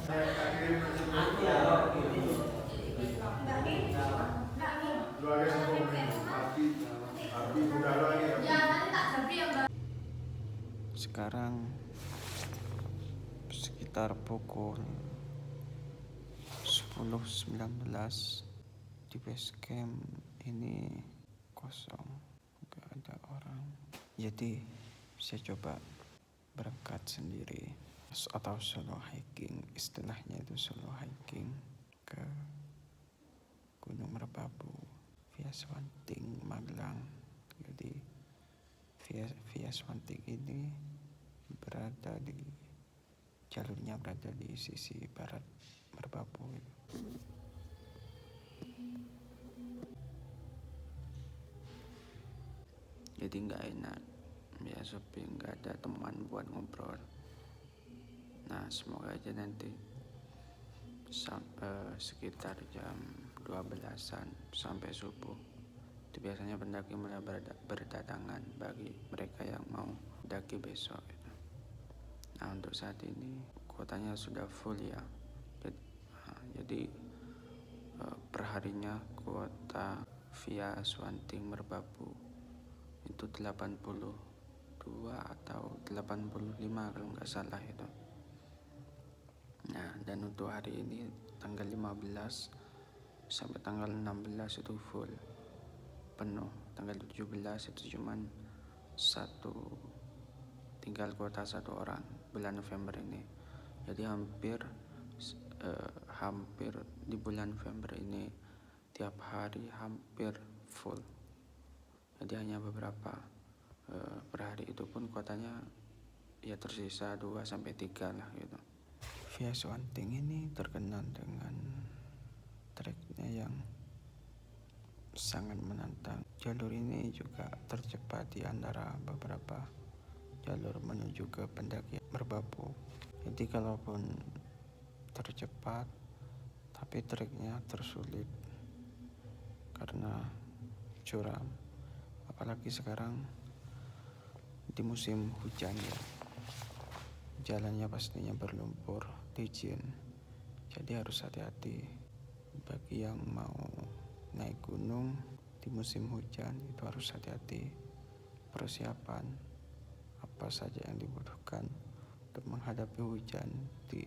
Saya kirim nasi keluarga Abi udah lagi ya. Sekarang sekitar pukul 10.19 di base camp ini kosong, gak ada orang. Jadi saya coba berangkat sendiri atau solo hiking, istilahnya itu solo hiking ke Gunung Merbabu via Swanting Magelang. Jadi via Swanting ini jalurnya berada di sisi barat Merbabu. Jadi nggak enak ya, sepi, nggak ada teman buat ngobrol. Nah semoga aja nanti sekitar jam 12-an sampai subuh itu biasanya pendaki mulai berdatangan bagi mereka yang mau mendaki besok gitu. Nah untuk saat ini kuotanya sudah full ya, jadi perharinya kuota via Swanting Merbabu itu 82 atau 85 kalau nggak salah itu. Nah dan untuk hari ini tanggal 15 sampai tanggal 16 itu full penuh. Tanggal 17 itu cuman tinggal kuota 1 orang bulan November ini. Jadi hampir di bulan November ini tiap hari hampir full. Jadi hanya beberapa per hari itu pun kuotanya ya tersisa 2-3 lah gitu. Via Swanting ini terkenal dengan treknya yang sangat menantang. Jalur ini juga tercepat di antara beberapa jalur menuju ke pendakian Merbabu. Jadi kalaupun tercepat tapi treknya tersulit karena curam, apalagi sekarang di musim hujan ya, jalannya pastinya berlumpur, licin, jadi harus hati-hati. Bagi yang mau naik gunung di musim hujan itu harus hati-hati. Persiapan apa saja yang dibutuhkan untuk menghadapi hujan di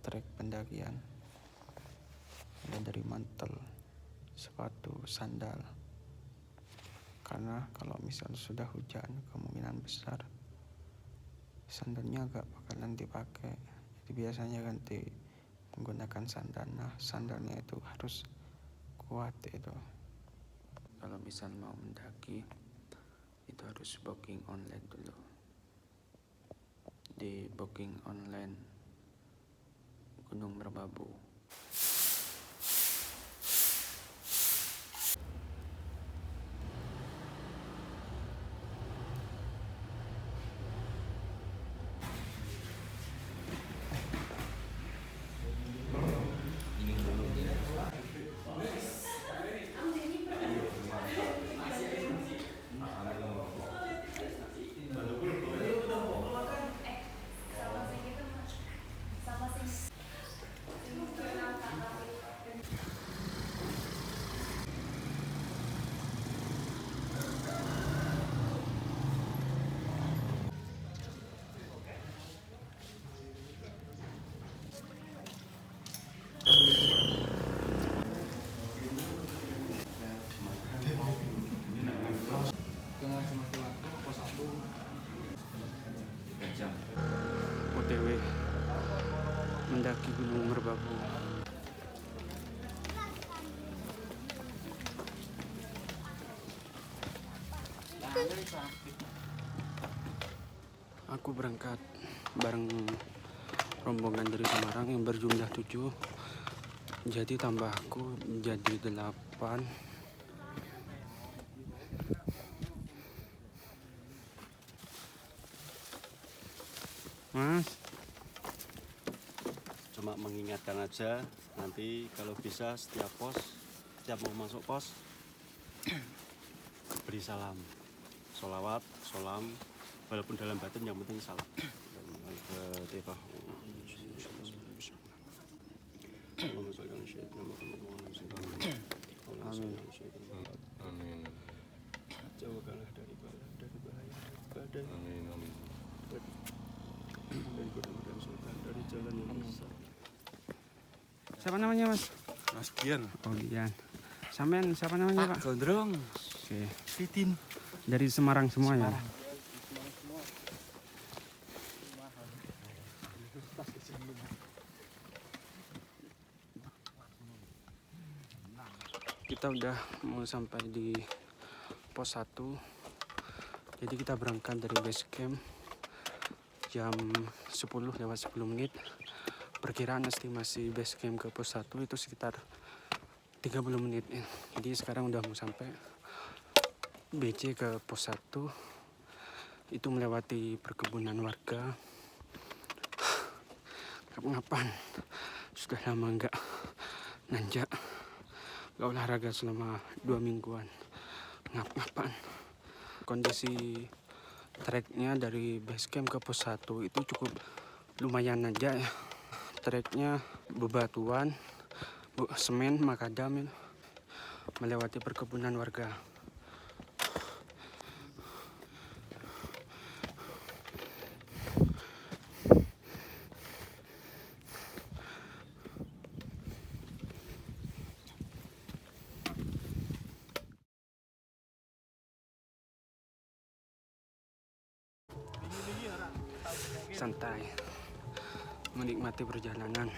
trek pendakian, mulai dari mantel, sepatu, sandal, karena kalau misalnya sudah hujan kemungkinan besar sandalnya gak bakalan dipakai. Jadi biasanya ganti menggunakan sandal. Nah sandalnya itu harus kuat itu. Kalau misal mau mendaki itu harus booking online dulu. Di booking online Gunung Merbabu. OTW mendaki Gunung Merbabu. Aku berangkat bareng rombongan dari Semarang yang berjumlah 7. Jadi tambah aku jadi 8. Mas, cuma mengingatkan aja, nanti kalau bisa setiap mau masuk pos beri salam, sholawat, solam, walaupun dalam batin yang penting salam. Amin. Jauhkanlah dari bala, dari bahaya, dari badai. Amin. Dari godaan dan sultan, dari jalan yang besar. Siapa namanya Mas? Mas Gian. Oh Gian. Sampean siapa namanya Pak? Gondrong. Oke. Titin. Dari Semarang semua ya? Kita udah mau sampai di pos 1. Jadi kita berangkat dari base camp jam 10 lewat 10 menit. Perkiraan estimasi base camp ke pos 1 itu sekitar 30 menit ya. Jadi sekarang udah mau sampai. BC ke pos 1 itu melewati perkebunan warga. Kapan-kapan sudah lama nggak nanjak, nggak olahraga selama 2 mingguan. Ngap-ngapan. Kondisi treknya dari base camp ke pos 1 itu cukup lumayan nanjak ya. Treknya bebatuan, semen, makadam ya. Melewati perkebunan warga. Santai, menikmati perjalanan.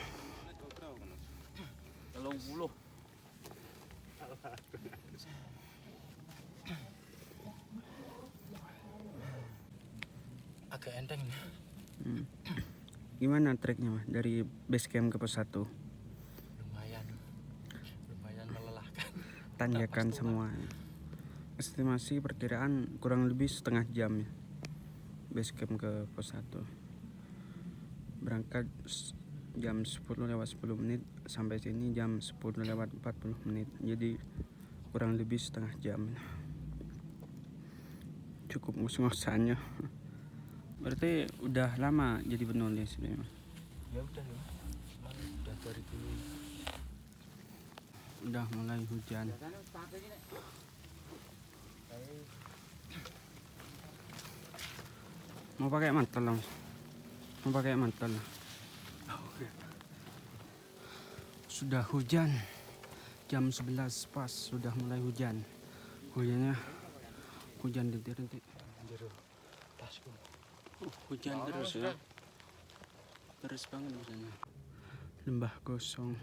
Agak enteng nih. Gimana treknya Mas dari base camp ke pos 1? Lumayan melelahkan. Tanjakan semua. Estimasi perkiraan kurang lebih setengah jam ya. Base camp ke pos 1. Berangkat jam 10 lewat 10 menit, sampai sini jam 10 lewat 40 menit. Jadi kurang lebih setengah jam. Cukup ngos-ngosannya. Berarti udah lama jadi penulis ini. Ya udah dari dulu. Udah mulai hujan. Mau pakai mantel Mas? Mau pakai mantel. Sudah hujan. Jam 11 pas sudah mulai hujan. Hujannya hujan rintik-rintik. Hujan terus ya. Terus banget hujannya. Lembah Gosong.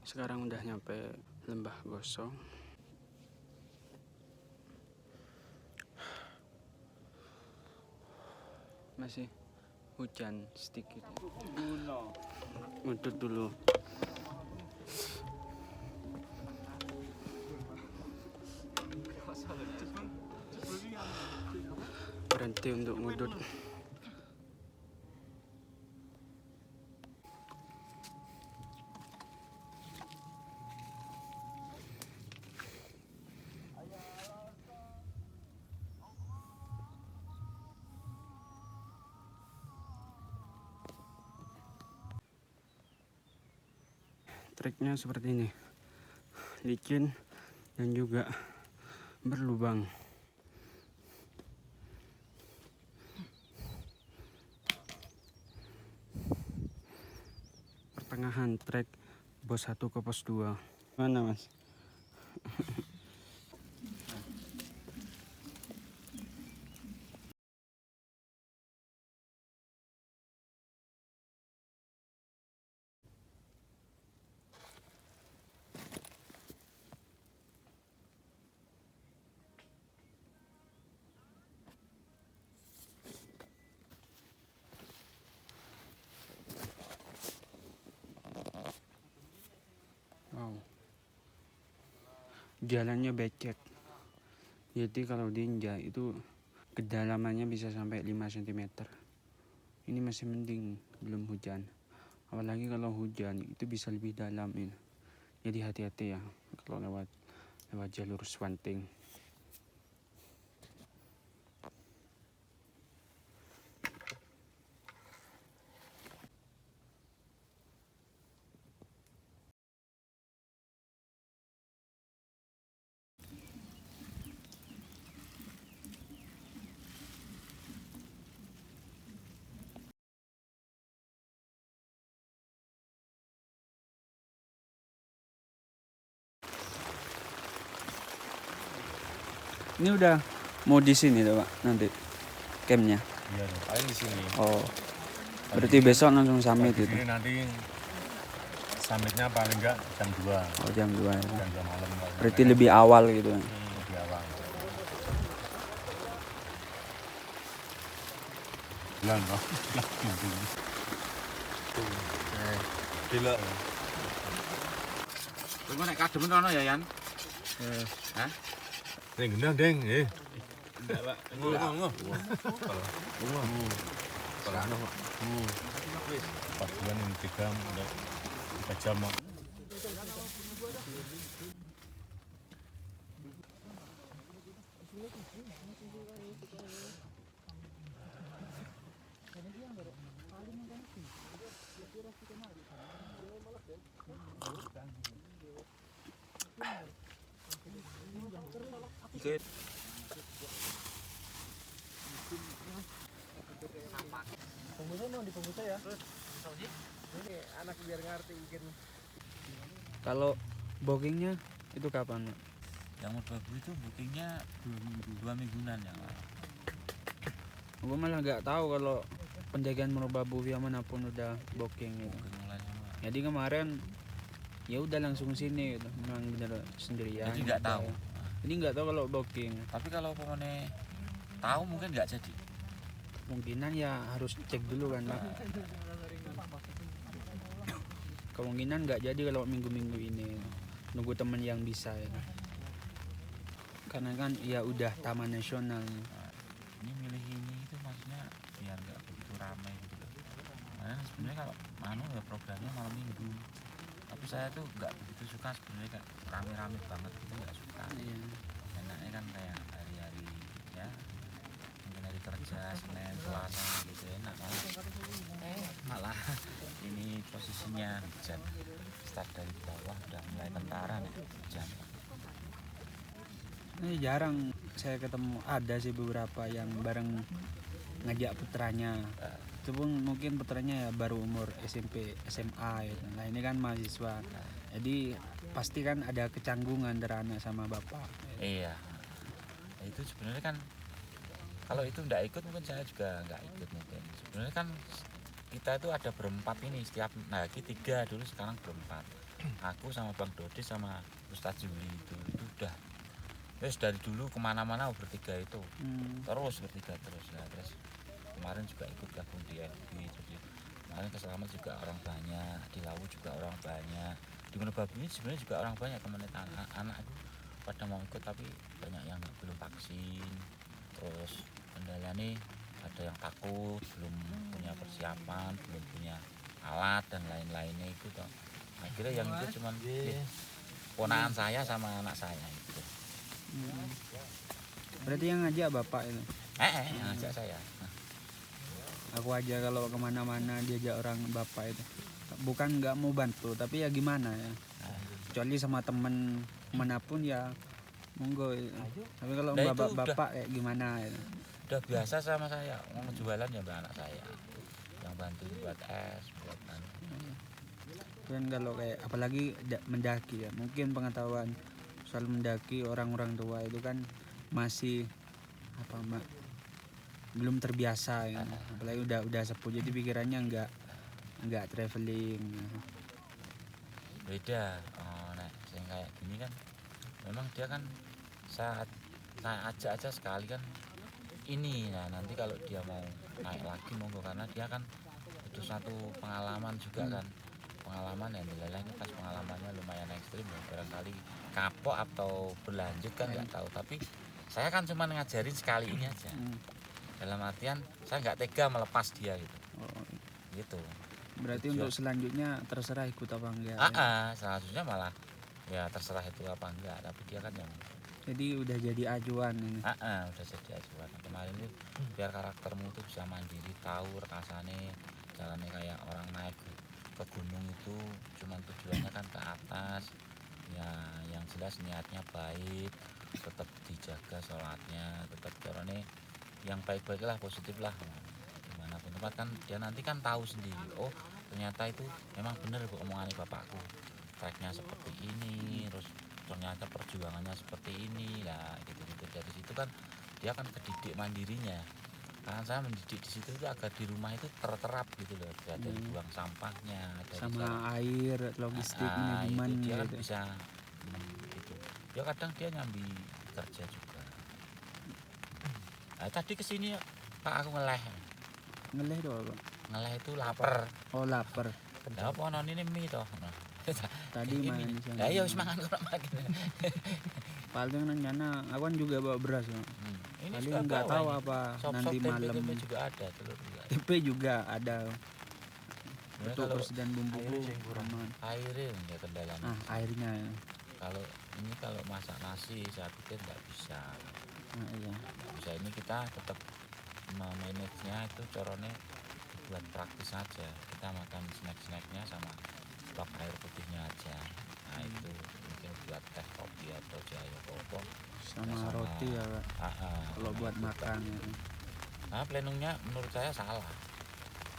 Sekarang udah nyampe Lembah Gosong. Masih hujan sedikit. Ngudut dulu. Berhenti untuk ngudut. Treknya seperti ini, licin dan juga berlubang. Pertengahan trek pos 1 ke pos 2. Mana Mas? Wow. Jalannya becek. Jadi kalau diinjak itu kedalamannya bisa sampai 5 cm. Ini masih mending belum hujan. Apalagi kalau hujan itu bisa lebih dalam ini. Jadi hati-hati ya kalau lewat jalur Swanting. Ini udah mau di sini tuh Pak nanti campnya. Iya, paling di sini. Oh. Berarti besok langsung summit itu. Ini nanti summitnya paling enggak jam 2. Oh, jam 2 ya. Jam 2 malam. Berarti lebih awal gitu. Lebih awal. Bulan loh. Gila. Tunggu nek kadem ono ya, Yan. Hah? Ning gendang, Deng. Enggak, Pak. Ngono. Pas bulan ini 3 jam. Kalau bookingnya itu kapan Pak? Yang Merbabu itu bookingnya 2 mingguan yang lalu. Gue malah nggak tahu kalau penjagaan Merbabu via manapun udah booking gitu. Booking mulai semua. Jadi kemarin ya udah langsung sini gitu. Memang bener sendirian. Jadi nggak gitu. tahu. Jadi nggak tahu kalau booking. Tapi kalau pokoknya tahu mungkin nggak jadi. Kemungkinan ya harus cek dulu kan Pak. Kemungkinan nggak jadi kalau minggu-minggu ini. Nunggu temen yang bisa ya. Karena kan ya udah taman nasional. Ini milih ini itu maksudnya biar nggak begitu ramai gitu loh. Karena sebenarnya kalau ya programnya malam minggu. Tapi saya tuh nggak begitu suka sebenarnya kayak rame-rame banget gitu, nggak suka. Iya. Enaknya kan kayak hari-hari ya mungkin hari kerja Senin Selasa gitu enak malah ini posisinya hujan, start dari bawah udah mulai tentara nih hujan. Ini jarang saya ketemu, ada sih beberapa yang bareng ngajak putranya. Itu pun mungkin putranya ya baru umur SMP, SMA gitu. Nah ini kan mahasiswa. Jadi pasti kan ada kecanggungan antara anak sama bapak. Iya. Nah, itu sebenarnya kan kalau itu nggak ikut mungkin saya juga nggak ikut mungkin. Sebenarnya kan kita itu ada berempat ini setiap lagi 3 dulu sekarang berempat. Aku sama Bang Dodi sama Ustadz Juli itu udah terus dari dulu kemana-mana bertiga itu terus bertiga terus ya terus kemarin juga ikut gabung di FB jadi kemarin ke Selamat juga orang banyak, di Lawu juga orang banyak, di Merbabu ini sebenarnya juga orang banyak komunitas anak-anak itu pada mau ikut tapi banyak yang belum vaksin, terus kendalanya ada yang takut belum punya persiapan, belum punya alat dan lain-lainnya itu toh. Akhirnya yang ikut cuman ponakan saya sama anak saya itu. Berarti yang ngajak bapak itu? Yang ngajak saya. Aku aja kalau kemana-mana diajak orang bapak itu. Bukan nggak mau bantu, tapi ya gimana ya. Kecuali sama temen manapun ya monggo. Tapi kalau Nah, bapak kayak gimana ya. Udah biasa sama saya, mau jualan ya mbak anak saya. Yang bantu buat es, buat Kan kalau kayak apalagi mendaki ya. Mungkin pengetahuan soal mendaki orang-orang tua itu kan masih belum terbiasa ya. Apalagi udah sepuh jadi pikirannya nggak traveling. Beda. Nah, yang kayak gini kan memang dia kan saat saya ajak aja sekali kan ini. Nah nanti kalau dia mau naik lagi monggo karena dia kan itu satu pengalaman juga kan, pengalaman yang dilelehnya pas pengalamannya lumayan ekstrim ya, barangkali kapok atau berlanjut kan nggak tahu, tapi saya kan cuma ngajarin sekali ini aja. Dalam artian saya nggak tega melepas dia gitu. Gitu. Berarti Tujuan. untuk selanjutnya terserah ikut apa enggak. Selanjutnya malah ya terserah itu apa enggak, tapi dia kan yang Jadi udah jadi acuan ini. udah jadi acuan. Kemarin itu biar karaktermu itu bisa mandiri, tahu rekasane jalannya kayak orang naik ke gunung itu cuman tujuannya kan ke atas. Ya yang jelas niatnya baik, tetap dijaga sholatnya, tetap caranya yang baik-baik lah, positif lah. Dimanapun tempat kan dia nanti kan tahu sendiri, oh ternyata itu memang benar omongannya bapakku, treknya seperti ini, terus ternyata perjuangannya seperti ini lah gitu-gitu. Dari situ kan dia kan kedidik mandirinya. Karena saya mendidik di situ itu agar di rumah itu terterap gitu loh, dari buang sampahnya, dari sama air logistiknya itu gimana dia kan gitu. bisa gitu. Ya kadang dia nyambi kerja juga. Nah, tadi kesini Pak aku ngeleh Tuh Pak. ngeleh itu lapar. Oh lapar. Lah apa ono ini mie toh. Nah, Tadi ini. makan di sana. Lah iya wis mangan kok makan. Paling rencana aku kan juga bawa beras Pak. Ini Paling juga nggak bawa tahu ini. apa Sop-sop, nanti malam. tempe juga ada, telur juga. Tempe juga ada. Ya, Untuk kalau persediaan bumbu aman. airnya ya kendalanya. Airnya. Kalau ini kalau masak nasi saya pikir nggak bisa. Nah, iya. Nggak bisa, ini kita tetap memanagenya itu corone buat praktis saja. Kita makan snack-snacknya sama stok air putihnya aja. Nah itu mungkin buat teh kopi atau jahe apa Sama roti ya Pak. Kalau sama buat itu, makan. Pak. Ya. Nah planningnya menurut saya salah,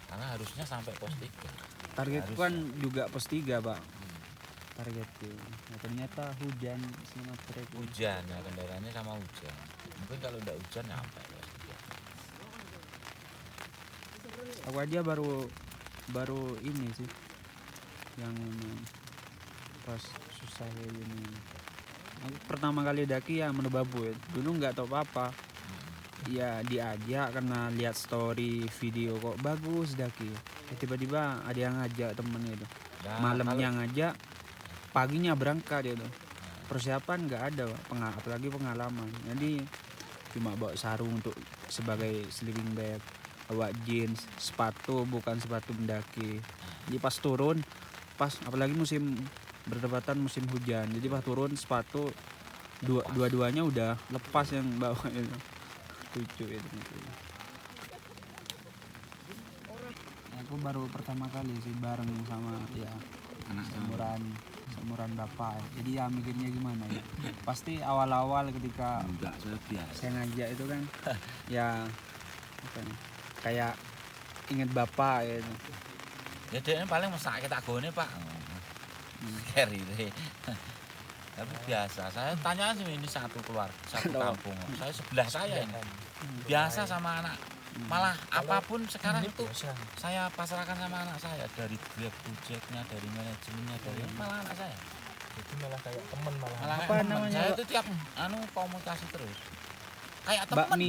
karena harusnya sampai pos 3. Targetku kan juga pos 3 Pak. Targetku. Nah, ternyata hujan sama trek. Hujan ya, kendalanya sama hujan. Mungkin kalau enggak hujan nyampe pos 3. Aku aja baru ini sih yang pas susah kayak gini. Aku pertama kali daki ya Menubabu ya. Dulu nggak tahu apa-apa. Ya diajak karena lihat story video kok bagus daki. Ya, tiba-tiba ada yang ngajak temen itu. Nah, Malamnya ngajak, paginya berangkat itu. Persiapan nggak ada Pak. Apalagi pengalaman. Jadi cuma bawa sarung untuk sebagai sleeping bag, bawa jeans, sepatu bukan sepatu mendaki. Jadi pas turun, apalagi musim berdepatan musim hujan, jadi pas turun sepatu dua-duanya udah lepas yang bawa itu. Lucu itu. Aku baru pertama kali sih bareng sama ya anak seumuran bapak. Jadi ya mikirnya gimana ya? Pasti awal-awal ketika enggak saya biasa. saya ngajak itu kan ya apa ya, kayak inget bapak ya. Ya dia paling masak kita gone Pak. Carry deh. Tapi biasa, saya tanya sih ini satu keluarga, satu kampung. Saya sebelah saya ini. Biasa sama anak. Malah apapun sekarang itu saya pasrahkan sama anak saya, dari grab projectnya, dari manajemennya, dari malah anak saya. Jadi malah kayak temen malah. Malah Apa kayak temen. namanya, Saya Pak? itu tiap komunikasi terus. Kayak temen.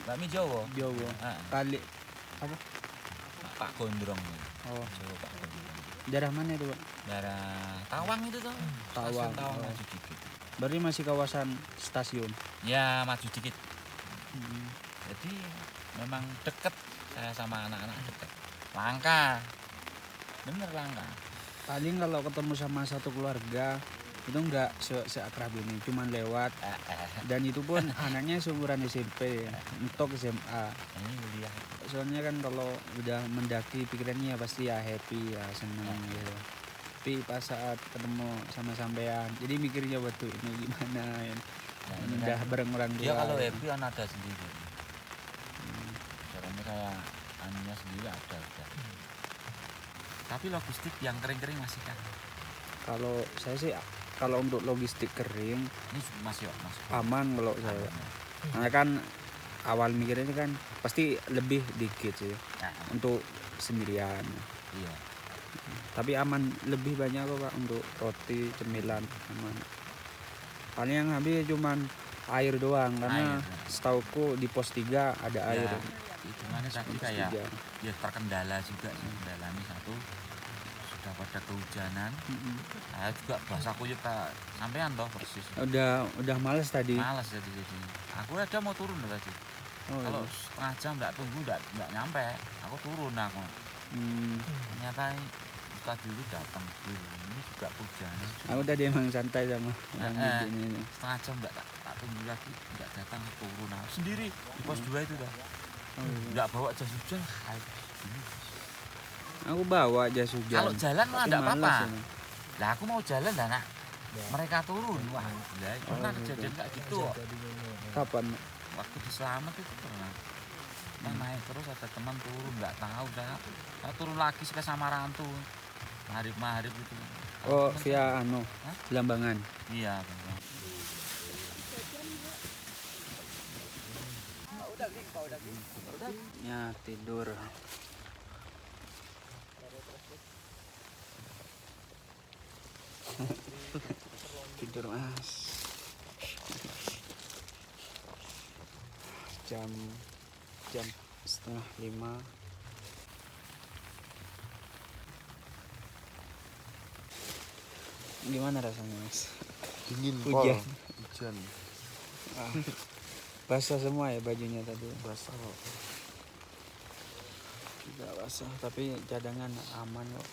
Bakmi Jawa. Jawa Nah, kali apa? Pak Gondrong. Oh, Jawa Pak Gondrong. daerah mana itu Pak? Daerah Tawang itu tuh. Tawang. Tawang Oh. maju dikit. Berarti masih kawasan stasiun. Ya maju dikit. Jadi memang deket, saya sama anak-anak deket. Langka. Bener langka. Paling kalau ketemu sama satu keluarga itu enggak seakrab ini, cuman lewat dan itu pun anaknya seumuran SMP ya, mentok SMA. Ini kuliah. Soalnya kan kalau udah mendaki pikirannya pasti ya happy ya seneng gitu. Tapi pas saat ketemu sama sampean, jadi mikirnya waktu ini gimana ya. Nah, ini Udah kan, bareng orang tua. dia kalau ya. happy kan ada sendiri. Caranya kayak anunya sendiri ada udah. Tapi logistik yang kering-kering masih kan. Kalau saya sih kalau untuk logistik kering Ini masih aman kalau saya. Karena kan awal mikirnya kan pasti lebih dikit sih Nah, untuk sendirian. iya. Tapi aman lebih banyak kok Pak untuk roti, cemilan aman. Paling yang habis cuman air doang karena Air. setauku di pos 3 ada air. Ya, hitungannya tadi Pos kayak 3. ya terkendala juga sih. Kendalanya satu sudah pada kehujanan. Saya juga bahasa kuyup Kak sampean toh persis. Udah males tadi. Males jadi. Aku ada mau turun loh tadi. Oh, Kalau iya. setengah jam nggak tunggu nggak nyampe, aku turun aku. Ternyata buka dulu datang dulu. Ini juga hujan. Aku tadi emang santai sama orang ini. Setengah jam nggak tak tunggu lagi, nggak datang turun aku sendiri di pos 2 itu dah. Nggak bawa jas hujan. Aku bawa jas hujan. Kalau jalan mah tapi nggak males apa-apa. ini. Lah aku mau jalan dah nak. Mereka turun, wah gila. Pernah kejadian kayak gitu. Kapan? Waktu di Selamat itu pernah. Kita naik terus ada teman turun nggak tahu dah. Saya turun lagi ke Samarantu. Mahrib itu. Oh, via Hah? Lambangan. Iya. Bener. Ya tidur. Tidur mas. jam 4:30. Gimana rasanya mas? Dingin, Hujan. Hujan. Basah semua ya bajunya tadi. Basah kok. Tidak basah tapi cadangan aman kok.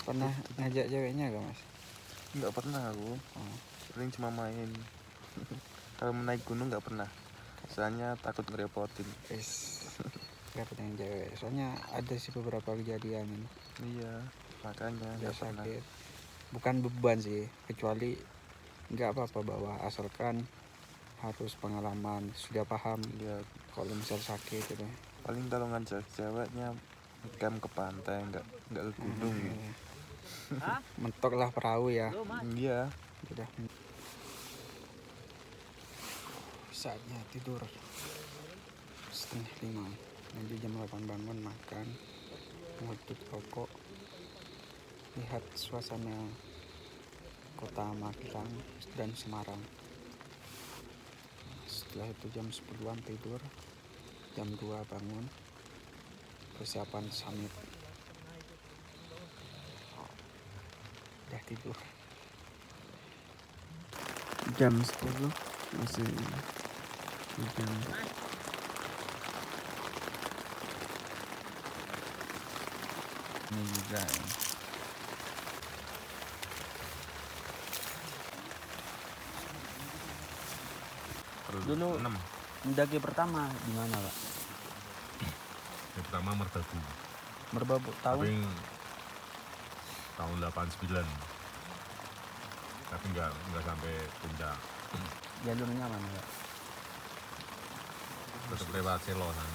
Pernah ngajak ceweknya gak mas? Nggak pernah aku. Oh. Sering cuma main. Kalau menaik gunung nggak pernah. Soalnya takut ngerepotin. Repot yang cewek. Soalnya ada sih beberapa kejadian ini. Iya, makanya Dia nggak pernah. sakit. Bukan beban sih, kecuali nggak apa-apa bawa, asalkan harus pengalaman, sudah paham Iya, kalau misal sakit gitu. paling kalau ngajak ceweknya camp ke pantai, nggak ke gunung. Mentok lah perahu ya. Iya. Udah. Saatnya tidur 4:30. Nanti jam 8 bangun, makan, ngodut rokok, lihat suasana kota Magelang dan Semarang. Setelah itu jam 10-an tidur, jam 2 bangun, persiapan summit. Udah tidur. Jam 10 masih hujan. Ini juga ya. Dulu 6. mendaki pertama di mana pak? Yang pertama Merbabu. Merbabu tahun? Tapi tahun 89. Tapi nggak sampai puncak. Jalurnya mana pak? Tetap lewat Selo kan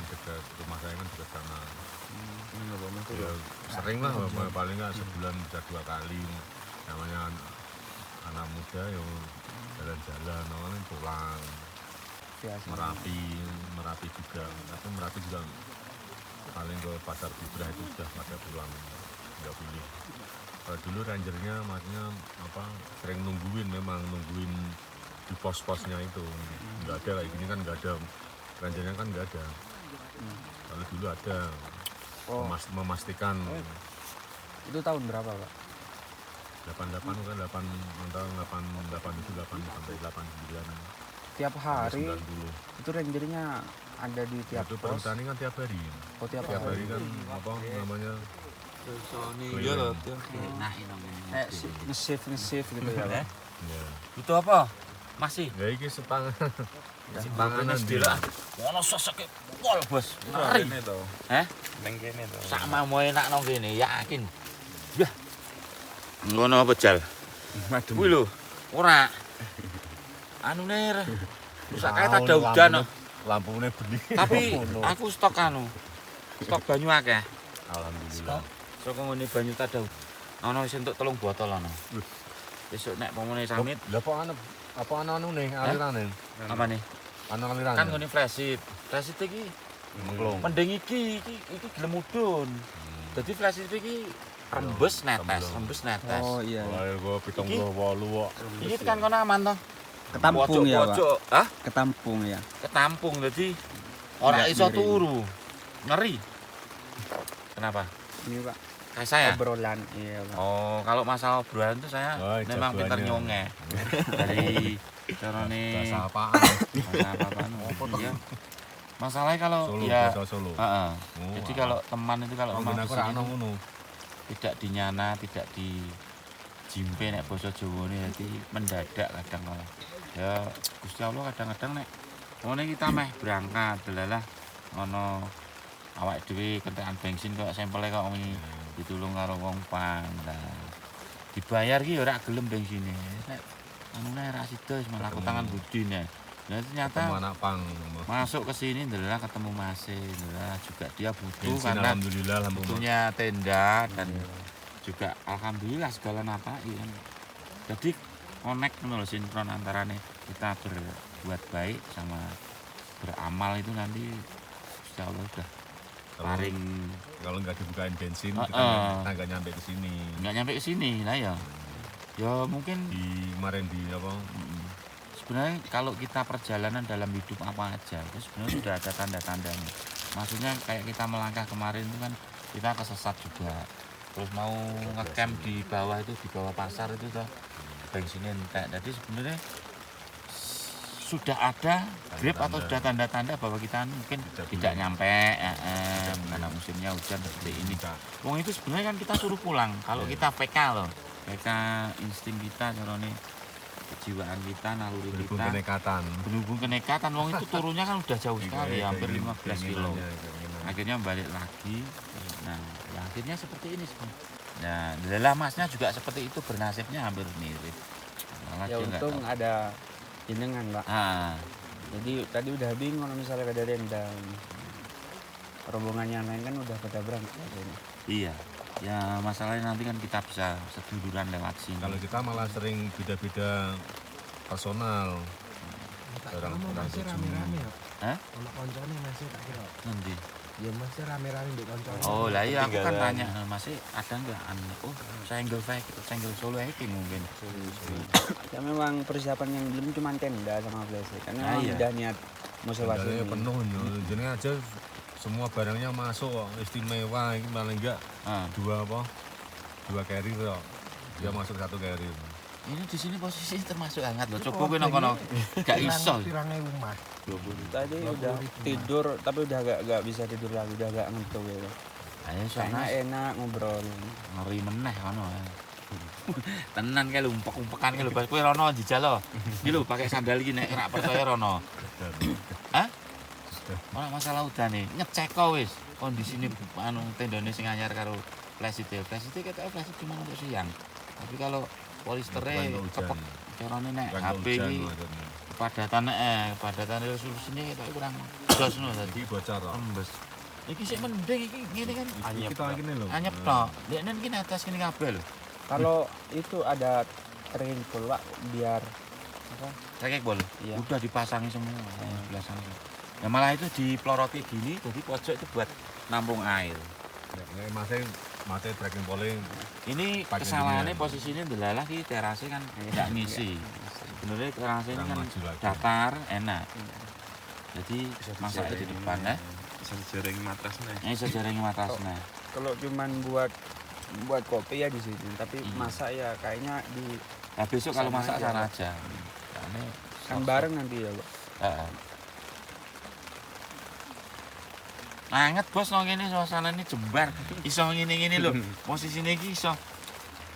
dekat rumah saya kan dekat sana. Ini nggak bawa motor Ya, ya? sering lah paling nggak sebulan bisa 2 kali. Namanya anak muda yang jalan-jalan, orang pulang. Biasa. Merapi juga. Tapi Merapi juga paling ke Pasar Bubrah itu sudah pada pulang, nggak pilih. Kalau dulu rangernya maksudnya apa sering nungguin di pos-posnya itu. Nggak ada kayak gini kan nggak ada. Rangernya kan nggak ada. Kalau dulu ada memastikan Itu tahun berapa pak? 88 kan 88 itu 8 sampai 89 Tiap hari 90. itu rangernya ada di tiap Itu pos. perhutani kan tiap hari. Oh tiap Tiap hari hari. kan apa namanya? Iya loh. Nge-shift gitu ya pak. Ya. Itu apa? Masih. Ya iki sepangan. Panganan dila. Ono sosok pol, Bos. Ngeri. Neng kene to. Sama mau enak nang kene, yakin. Yah. Ngono apa jal? Kuwi lho, ora. Anu ner. Rusak kae tak ada udan kok. Lampune bening. Tapi aku stok anu. Stok banyu akeh. Alhamdulillah. Saka ngene banyu tak ada. Ono wis entuk 3 botol ono. Besok nek pomone samit, Lah apa anu nih alirane? apa nih? Anu alirane. Kan ngene flashit. Flashit iki Mengklong. mending iki gelem mudun. Dadi flashit iki rembes netes. Oh iya. Lah gua 78 kok. Iki tekan kono aman to? Ketampung ya pak. Pojok, hah? Ketampung ya. Ketampung dadi ora Nggak iso miring. turu. Ngeri. Kenapa? Ini pak Kayak saya. obrolan. Iya pak. Oh, kalau masalah obrolan itu saya Oh, memang pintar jagoannya. nyonge. Dari carane Bahasa apaan? bahasa apa-apaan. Iya. Masalahnya kalau Solo, ya bahasa Solo. heeh. Oh, Jadi kalau teman itu kalau mungkin memang aku ra kesini ono ngono. tidak dinyana, tidak di jimpe nek basa Jawane dadi mendadak kadang malah. Ya Gusti Allah kadang-kadang nek ngene kita meh berangkat delalah ono awake dhewe kentekan bensin kok sampele kok wingi ditulung karo wong pang. Lah dibayar ki ora gelem bensine. Nek anune ra sida wis malah aku tangan budi nek. Nah ternyata Ketemu anak pang. masuk ke sini adalah ketemu Mas adalah juga dia butuh Bensin karena alhamdulillah butuhnya tenda dan juga alhamdulillah segala napai kan. Jadi connect ngono lho, sinkron antarane kita berbuat baik sama beramal itu nanti insya Allah udah paling Kalau nggak dibukain bensin, kita nggak nyampe ke sini. nggak nyampe ke sini lah ya. Ya mungkin Kemarin di apa? sebenarnya kalau kita perjalanan dalam hidup apa aja itu sebenarnya sudah ada tanda-tandanya. Maksudnya kayak kita melangkah kemarin itu kan kita kesesat juga. Terus mau ngecamp di bawah itu, di bawah pasar itu tuh bensinnya entek. Jadi sebenarnya sudah ada grip atau sudah tanda-tanda bahwa kita mungkin tidak nyampe karena musimnya hujan seperti ini. Wong itu sebenarnya kan kita suruh pulang. Kalau kita PK loh, PK insting kita, caranya kejiwaan kita, naluri Berhubung kita, kenekatan. berhubung kenekatan. Wong itu turunnya kan udah jauh sekali, hampir 15 kilo. Akhirnya balik lagi. Nah, ya akhirnya seperti ini sebenarnya. Nah, lelah masnya juga seperti itu, bernasibnya hampir mirip. Malah Ya dia nggak untung tahu. ada jenengan Pak. Jadi tadi udah bingung kalau misalnya ada rendang. Rombongan yang lain kan udah pada berangkat ini. Iya. Ya masalahnya nanti kan kita bisa seduluran lewat sini. Kalau kita malah sering beda-beda personal. Orang masih rame-rame ya. Hah? Ono koncone masih tak kira. Nanti. Ya masih rame-rame di koncone. Oh lah iya aku kan tanya masih ada nggak oh single solo hiking mungkin. Ya memang persiapan yang belum cuma tenda sama flashlight. Karena Ah, memang iya. udah niat mau sewa Kendalanya sini. penuh, jadi aja semua barangnya masuk kok. Istimewa ini paling enggak Ah, dua carrier kok. Dia masuk satu carrier. ini di sini posisi termasuk hangat loh. Coba kowe nang kono gak iso. Pirangnya rumah. Tadi udah tidur tapi udah gak bisa tidur lagi, udah gak ngantuk ya. Ayo Karena sana enak ngobrol. ngeri meneh kono. Tenan kae lho umpek-umpekan kae lho pas kowe rono jijal lho. Iki lho pakai sandal iki nek ora percaya rono. Hah? Ora masalah udan nih, ngecek kok wis kondisine anu tendane sing anyar karo plastik. Plastik ketoke plastik cuma untuk siang. Tapi kalau polistere kepek carane nek HP iki kepadatan resolusinya ketoke kurang jos ngono dadi Bocor kok. rembes. Iki sik mending iki ngene kan Kita lagi nih loh. anyep tok. Dekne iki atas kene kabel. Kalau itu ada tracking full Pak biar apa? Tracking bol. Iya. Udah dipasangi semua sebelah sana. Ya malah itu dipeloroti gini jadi pojok itu buat nampung air. Ya, masih tracking polling. Ini Pakai kesalahannya ginian. posisinya delalah di terasnya kan nggak ngisi. Sebenarnya terasnya ini Kurang kan maju lagi. datar enak. Jadi masaknya di depan ya. Sejaring matrasnya. Ini sejarahnya matrasnya. Kalau cuman buat kopi ya di sini, tapi masak ya kayaknya di Nah besok kalau Sama masak aja, sana Pak. aja. Karena kan bareng nanti ya Pak. Heeh. Anget bos nang kene suasana ini jembar. Iso ngene-ngene lho. Posisine iki iso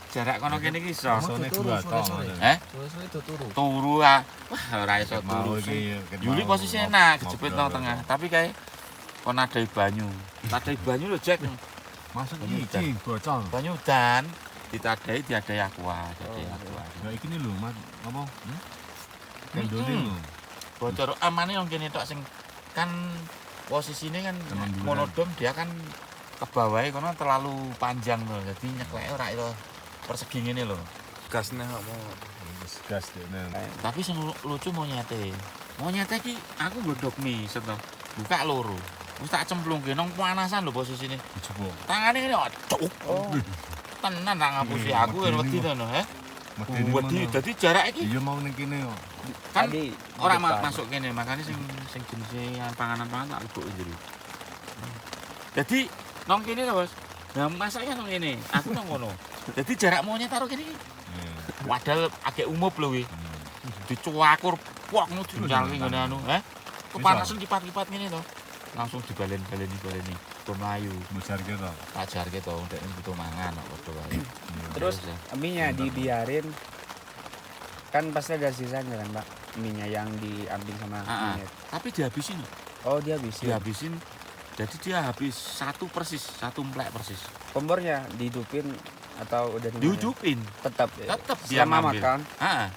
jarak kono kene iki iso. Sone dua tong. Sore-sore itu turu. Turu ah. Wah ora iso Mau turu. iki Yuli posisinya enak, kejepit nang tengah. Tapi kayak kon nadai banyu. Nadai banyu lho Jack. Masuk Banyu iki bocor. Banyu udan ditadai diadai aqua, jadi aqua. Ya iki nih lho, Mas. Apa? Kendone lho. Bocor amane yang kene tok sing kan posisinya kan Emang duluan. monodom dia kan ke bawah kono terlalu panjang loh. Jadi nyekleke ora itu persegi ngene lho. Gasnya nggak mau. Wis gas dene. Tapi sing lucu monyete. Monyete iki aku godhog mie setel. Buka loro. Wis tak cemplungke nang panasan lho posisine. Dijebok. Tangane ngene cuk. Oh, Tenan tak ngapusi aku kan wedi to no, he. Medeni Wedi mana? dadi jarak iki Iya mau ning kene kok. kan tadi ora depan. masuk kene, makanya sing jenis panganan-panganan tak lebok jero. Jadi nang kene lho, Bos. Nah, masaknya nang kene, aku nang kono. Jadi jarak monyet karo kene iki wadal agak umup lho kuwi. Dicuakur pok ngono dijalke ngene anu, kepanasan kipat-kipat ngene to. Langsung dibalen-baleni ke Melayu. Mujarke to. Tak jarke to, ndek butuh mangan kok padha wae. Terus mie-nya dibiarin kan pasti ada sisanya kan Pak, mie-nya yang diambil sama Ah, ah. monyet. Tapi dihabisin. Oh dia bisa. Dihabisin. Jadi dia habis satu emplek persis. Kompornya dihidupin atau udah dimana? Diujupin. Tetap ya. Tetep dia Selama ngambil. makan, Heeh.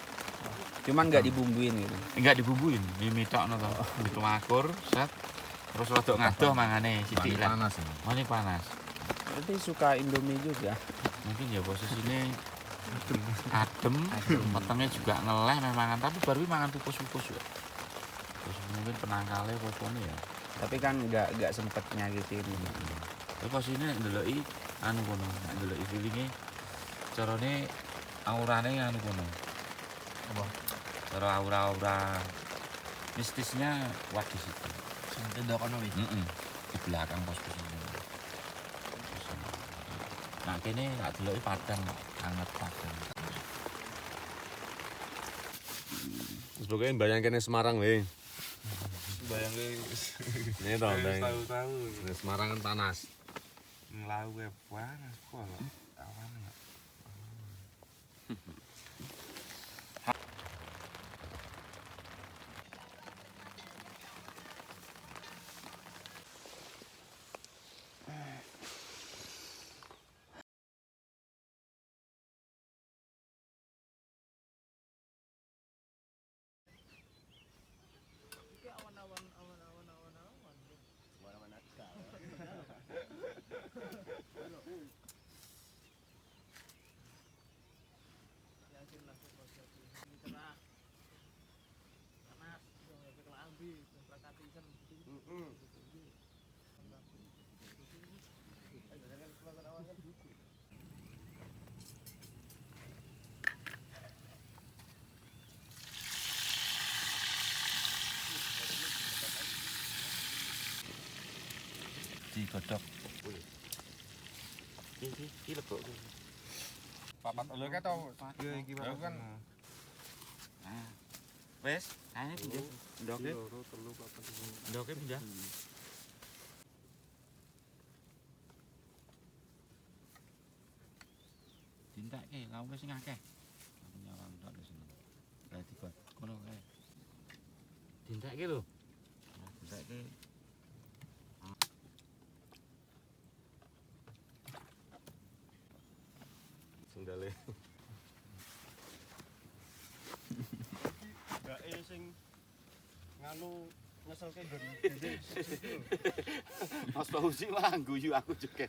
cuman nggak dibumbuin gitu. Enggak dibumbuin, mie tokno to. Dituakur, set. Terus rodok ngadoh mangane sithik lah. Panas ini. Mane panas. Berarti suka Indomie juga. mungkin ya posisinya adem, matangnya juga ngeleh memang, tapi baru mangan pupus-pupus ya. Terus mungkin penangkalnya popone ya. Tapi kan nggak sempet nyakitin. Tapi posisinya ndeloki anu kono, ndeloki feelinge carane aurane anu kono. Apa? Cara aura-aura mistisnya kuat di situ. Sing tenda kono wis. Di belakang pos-posisinya. Nah kene tak deloki padang, anget padang. Sebagai bayang kene Semarang we. Bayangke Ini toh, bayang. tahu-tahu. Nah, Semarang kan panas. Nglawe panas kok. Awan. Digodhog. Iki lebok. Papat lho ka to. Iya iki Aku kan. Nah. Wes, ae pindah. Ndoke. Ndoke pindah. Dintekke lawuhe sing akeh. Aku nyawang tok di sini. Kae dikot. Kono kae. Dintekke lho. Dintekke. Sendale. Gake sing nganu nyeselke nggon. Mas Fauzi lah guyu aku juga.